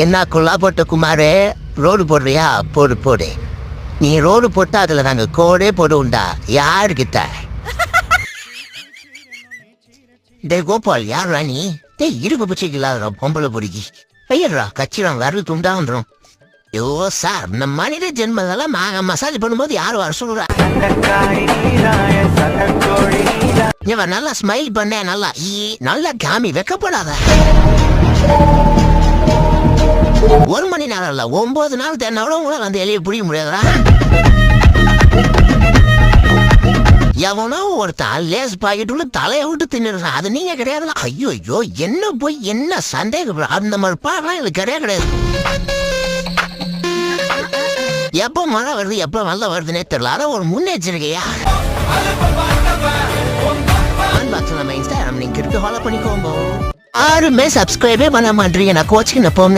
என்ன குள்ளா போட்ட குமாரு, ரோடு போடுறியா? போடு போடு. நீ ரோடு போட்டா அதுல நாங்க கோடே போடுவோம்டா. யாருக்கிட்ட? டே கோபால், யார் நீ? டேய், இருப்பு பிச்சைக்கு பொம்பளை பொறுக்கி ஐயர்ரா, கச்சிடம் வரல் துண்டா வந்துடும். ஐயோ சார், இந்த மனித ஜென்மதெல்லாம் மசாஜ் பண்ணும்போது யாரும் வர சொல்றா? இவன் நல்லா ஸ்மைல் பண்ண, நல்லா நல்லா காமி, வெக்கப்படாத. 1 மணி நேரம் இல்ல, 9 நாள் தென்னோட உங்களால் அந்த எலியை பிடிக்க முடியாதா? எவனோ ஒருத்தன் லேஸ் பாக்கெட் உள்ள தலையை விட்டு தின்னுறான். அது நீங்க கிடையாதுல. ஐயோ ஐயோ, என்ன போய் என்ன சந்தேகம்? அந்த மாதிரி பாக்கலாம் எனக்கு கிடையாது. எப்ப மழை வருது, எப்ப நல்லா வருதுன்னே தெரியல. அதான் ஒரு முன்னெச்சரிக்கையா. நம்ம இன்ஸ்டாகிராம் லிங்க் இருக்கு, ஃபாலோ பண்ணிக்கோங்க. யாருமே சப்ஸ்கிரைபே பண்ண மாட்டீங்க. நான் கோச்சிங் போங்க.